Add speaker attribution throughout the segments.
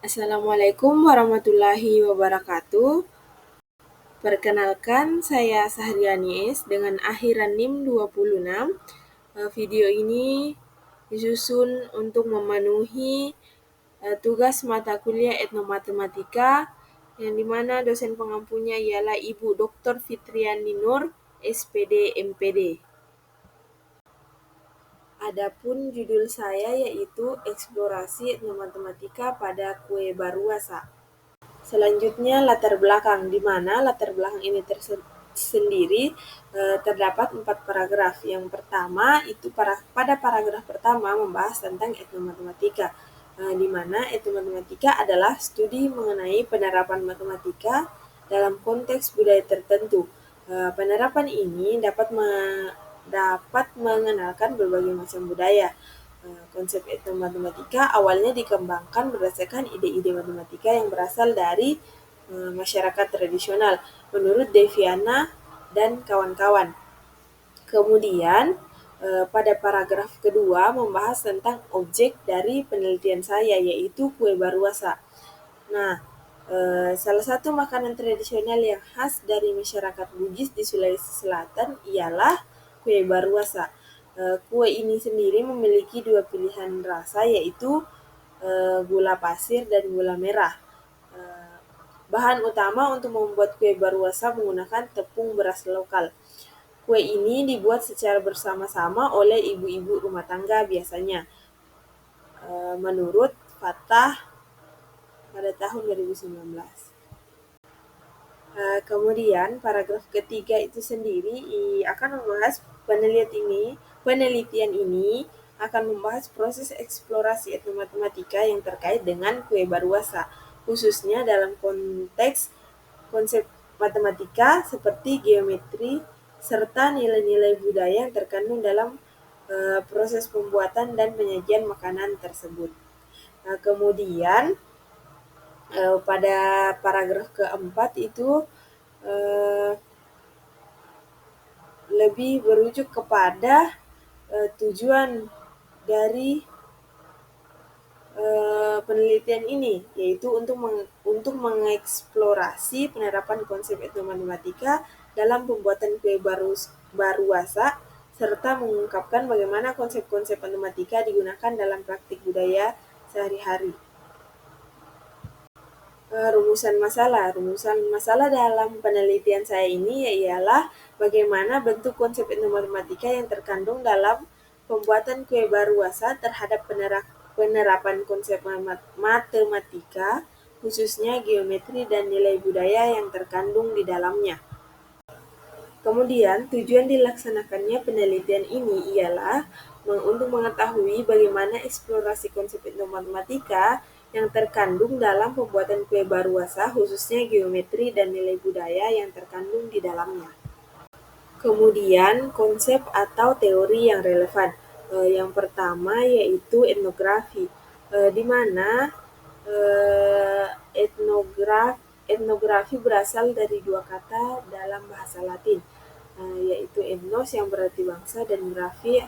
Speaker 1: Assalamualaikum warahmatullahi wabarakatuh. Perkenalkan, saya Sahriani S dengan akhiran NIM 26. Video ini disusun untuk memenuhi tugas mata kuliah etnomatematika yang dimana dosen pengampunya ialah Ibu Dr. Fitriani Nur, SPD MPD. Adapun judul saya yaitu Eksplorasi Etnomatematika pada Kue Baruasa. Selanjutnya latar belakang, di mana latar belakang ini sendiri terdapat 4 paragraf. Yang pertama itu pada paragraf pertama membahas tentang etnomatematika, di mana etnomatematika adalah studi mengenai penerapan matematika dalam konteks budaya tertentu. Penerapan ini dapat mengenalkan berbagai macam budaya. Konsep etnomatematika awalnya dikembangkan berdasarkan ide-ide matematika yang berasal dari masyarakat tradisional menurut Deviana dan kawan-kawan. Kemudian pada paragraf kedua membahas tentang objek dari penelitian saya, yaitu kue baruasa. Nah, salah satu makanan tradisional yang khas dari masyarakat Bugis di Sulawesi Selatan ialah kue baruasa. Kue ini sendiri memiliki 2 pilihan rasa, yaitu gula pasir dan gula merah. Bahan utama untuk membuat kue baruasa menggunakan tepung beras lokal. Kue ini dibuat secara bersama-sama oleh ibu-ibu rumah tangga biasanya. Menurut Fatah pada tahun 2019. Kemudian paragraf ketiga itu sendiri akan membahas penelitian ini akan membahas proses eksplorasi etnomatematika yang terkait dengan kue baruasa, khususnya dalam konteks konsep matematika seperti geometri serta nilai-nilai budaya yang terkandung dalam proses pembuatan dan penyajian makanan tersebut. Kemudian pada paragraf keempat itu lebih berujuk kepada tujuan dari penelitian ini, yaitu untuk mengeksplorasi penerapan konsep etnomatematika dalam pembuatan kue baruasa serta mengungkapkan bagaimana konsep-konsep matematika digunakan dalam praktik budaya sehari-hari. Rumusan masalah dalam penelitian saya ini ialah bagaimana bentuk konsep etnomatematika yang terkandung dalam pembuatan kue baruasa terhadap penerapan konsep matematika, khususnya geometri dan nilai budaya yang terkandung di dalamnya. Kemudian, tujuan dilaksanakannya penelitian ini ialah untuk mengetahui bagaimana eksplorasi konsep etnomatematika yang terkandung dalam pembuatan kue baruasa, khususnya geometri dan nilai budaya yang terkandung di dalamnya. Kemudian, konsep atau teori yang relevan. Yang pertama yaitu etnografi, di mana etnografi berasal dari 2 kata dalam bahasa Latin, yaitu etnos yang berarti bangsa dan grafi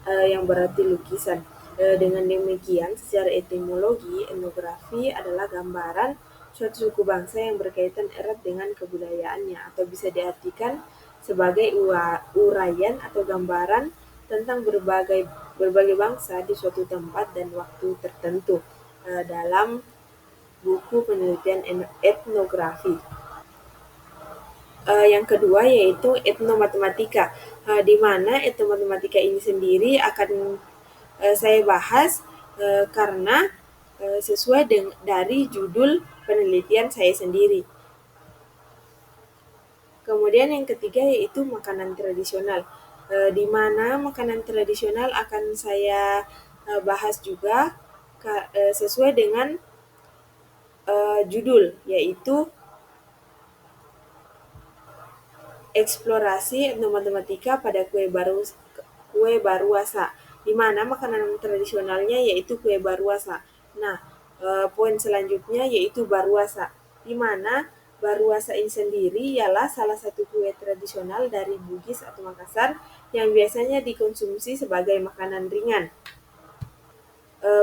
Speaker 1: yang berarti lukisan. Dengan demikian, secara etimologi, etnografi adalah gambaran suatu suku bangsa yang berkaitan erat dengan kebudayaannya, atau bisa diartikan sebagai uraian atau gambaran tentang berbagai bangsa di suatu tempat dan waktu tertentu dalam buku penelitian etnografi. Yang kedua yaitu etnomatematika, di mana etnomatematika ini sendiri akan saya bahas karena sesuai dari judul penelitian saya sendiri. Kemudian yang ketiga yaitu makanan tradisional, di mana makanan tradisional akan saya bahas juga sesuai dengan judul, yaitu eksplorasi etnomatematika pada kue baruasa, di mana makanan tradisionalnya yaitu kue baruasa. Nah, poin selanjutnya yaitu baruasa, di mana baruasa ini sendiri ialah salah satu kue tradisional dari Bugis atau Makassar yang biasanya dikonsumsi sebagai makanan ringan.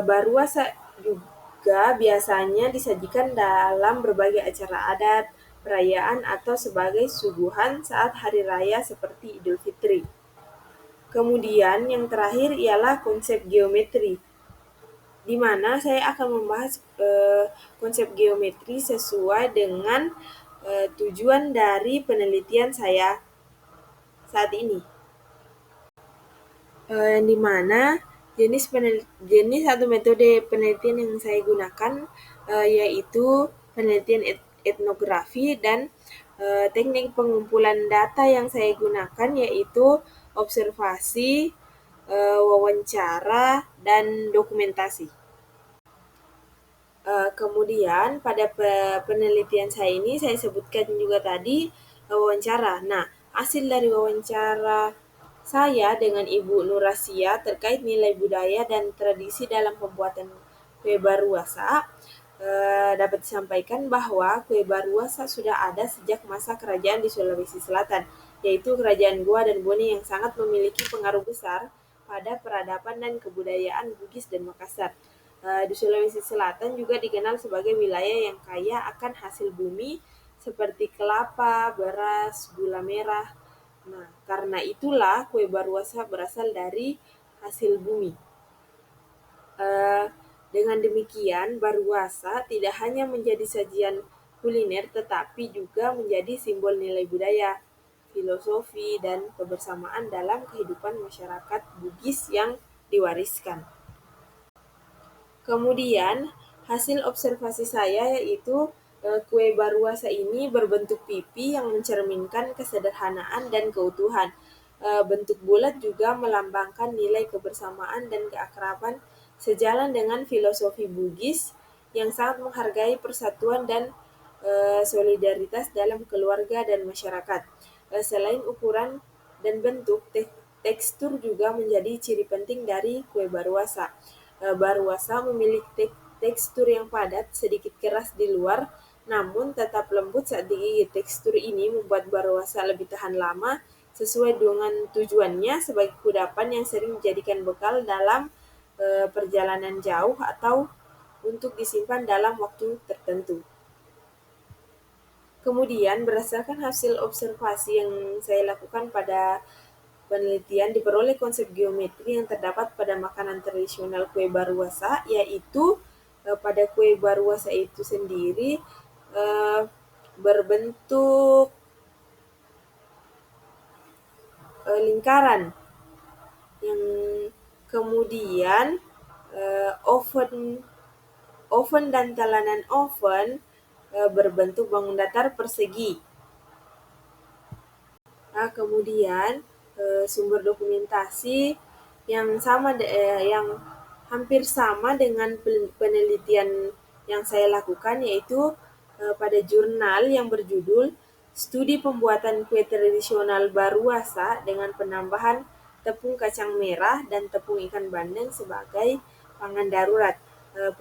Speaker 1: Baruasa juga juga biasanya disajikan dalam berbagai acara adat, perayaan, atau sebagai suguhan saat hari raya seperti Idul Fitri. Kemudian yang terakhir ialah konsep geometri, di mana saya akan membahas konsep geometri sesuai dengan tujuan dari penelitian saya saat ini. Yang dimana jenis atau metode penelitian yang saya gunakan yaitu penelitian etnografi, dan teknik pengumpulan data yang saya gunakan yaitu observasi, wawancara, dan dokumentasi. Kemudian pada penelitian saya ini saya sebutkan juga tadi wawancara. Nah, hasil dari wawancara saya dengan Ibu Nurasia terkait nilai budaya dan tradisi dalam pembuatan kue baruasa dapat disampaikan bahwa kue baruasa sudah ada sejak masa kerajaan di Sulawesi Selatan, yaitu Kerajaan Goa dan Bone, yang sangat memiliki pengaruh besar pada peradaban dan kebudayaan Bugis dan Makassar. Di Sulawesi Selatan juga dikenal sebagai wilayah yang kaya akan hasil bumi seperti kelapa, beras, gula merah. Nah, karena itulah kue baruasa berasal dari hasil bumi. Dengan demikian, baruasa tidak hanya menjadi sajian kuliner, tetapi juga menjadi simbol nilai budaya, filosofi, dan kebersamaan dalam kehidupan masyarakat Bugis yang diwariskan. Kemudian, hasil observasi saya yaitu kue baruasa ini berbentuk pipi yang mencerminkan kesederhanaan dan keutuhan. Bentuk bulat juga melambangkan nilai kebersamaan dan keakraban sejalan dengan filosofi Bugis yang sangat menghargai persatuan dan solidaritas dalam keluarga dan masyarakat. Selain ukuran dan bentuk, tekstur juga menjadi ciri penting dari kue baruasa. Baruasa memiliki tekstur yang padat, sedikit keras di luar, namun tetap lembut saat digigit. Tekstur ini membuat baruasa lebih tahan lama, sesuai dengan tujuannya sebagai kudapan yang sering dijadikan bekal dalam perjalanan jauh atau untuk disimpan dalam waktu tertentu. Kemudian, berdasarkan hasil observasi yang saya lakukan pada penelitian, diperoleh konsep geometri yang terdapat pada makanan tradisional kue baruasa, yaitu pada kue baruasa itu sendiri berbentuk lingkaran, yang kemudian oven dan telanan oven berbentuk bangun datar persegi. Nah, kemudian sumber dokumentasi yang hampir sama dengan penelitian yang saya lakukan, yaitu pada jurnal yang berjudul Studi Pembuatan Kue Tradisional Baruasa dengan Penambahan Tepung Kacang Merah dan Tepung Ikan Bandeng sebagai Pangan Darurat.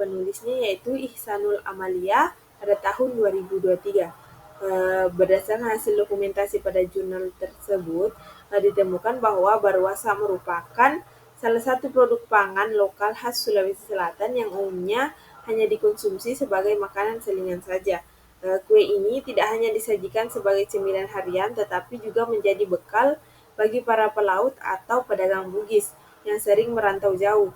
Speaker 1: Penulisnya yaitu Ihsanul Amalia pada tahun 2023. Berdasarkan hasil dokumentasi pada jurnal tersebut, ditemukan bahwa baruasa merupakan salah satu produk pangan lokal khas Sulawesi Selatan yang umumnya hanya dikonsumsi sebagai makanan selingan saja. Kue ini tidak hanya disajikan sebagai cemilan harian, tetapi juga menjadi bekal bagi para pelaut atau pedagang Bugis yang sering merantau jauh.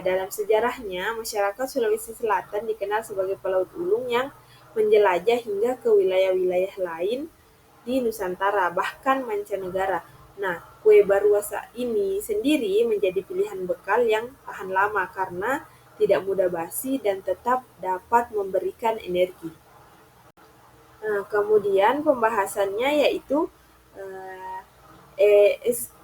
Speaker 1: Dalam sejarahnya, masyarakat Sulawesi Selatan dikenal sebagai pelaut ulung yang menjelajah hingga ke wilayah-wilayah lain di Nusantara, bahkan mancanegara. Nah, kue baruasa ini sendiri menjadi pilihan bekal yang tahan lama karena tidak mudah basi dan tetap dapat memberikan energi. Nah, kemudian pembahasannya yaitu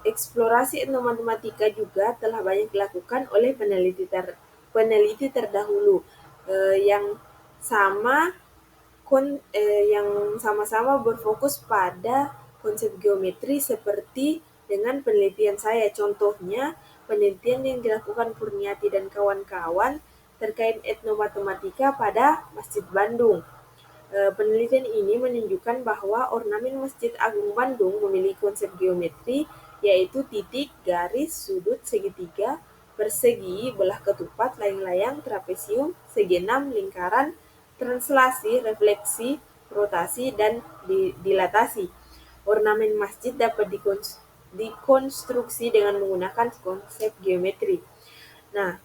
Speaker 1: eksplorasi etnomatematika juga telah banyak dilakukan oleh peneliti terdahulu yang sama-sama berfokus pada konsep geometri seperti dengan penelitian saya. Contohnya, penelitian yang dilakukan Purniati dan kawan-kawan terkait etnomatematika pada Masjid Bandung. Penelitian ini menunjukkan bahwa ornamen Masjid Agung Bandung memiliki konsep geometri, yaitu titik, garis, sudut, segitiga, persegi, belah ketupat, layang-layang, trapesium, segi enam, lingkaran, translasi, refleksi, rotasi, dan dilatasi. Ornamen masjid dapat dikonstruksi dengan menggunakan konsep geometri. Nah,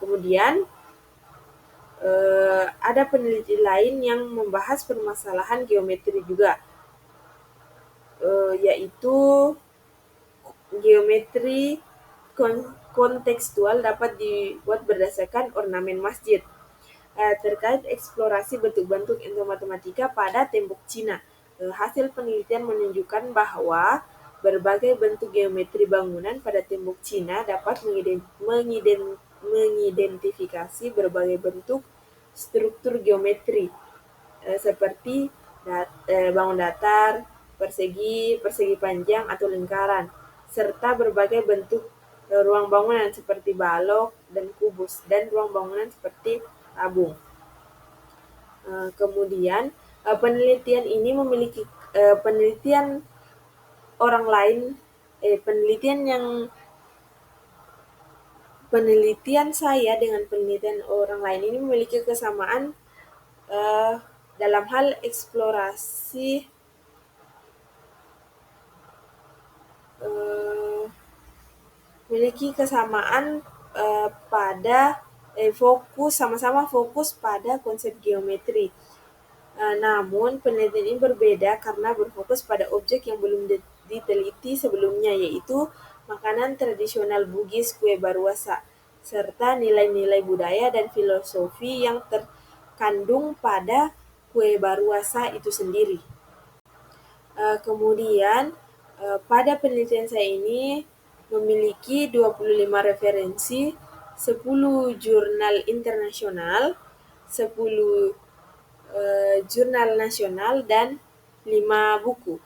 Speaker 1: kemudian ada peneliti lain yang membahas permasalahan geometri juga, yaitu geometri kontekstual dapat dibuat berdasarkan ornamen masjid. Terkait eksplorasi bentuk-bentuk endomatematika pada tembok Cina, hasil penelitian menunjukkan bahwa berbagai bentuk geometri bangunan pada tembok Cina dapat mengidentifikasi berbagai bentuk struktur geometri, seperti bangun datar, persegi, persegi panjang atau lingkaran, serta berbagai bentuk ruang bangunan seperti balok dan kubus, dan ruang bangunan seperti tabung. Kemudian penelitian ini memiliki penelitian orang lain, penelitian saya dengan penelitian orang lain ini memiliki kesamaan dalam hal eksplorasi memiliki kesamaan pada sama-sama fokus pada konsep geometri. Namun penelitian ini berbeda karena berfokus pada objek yang belum diteliti sebelumnya, yaitu makanan tradisional Bugis kue Baruasa, serta nilai-nilai budaya dan filosofi yang terkandung pada kue Baruasa itu sendiri. Kemudian pada penelitian saya ini memiliki 25 referensi, 10 jurnal internasional, 10 jurnal nasional, dan 5 buku.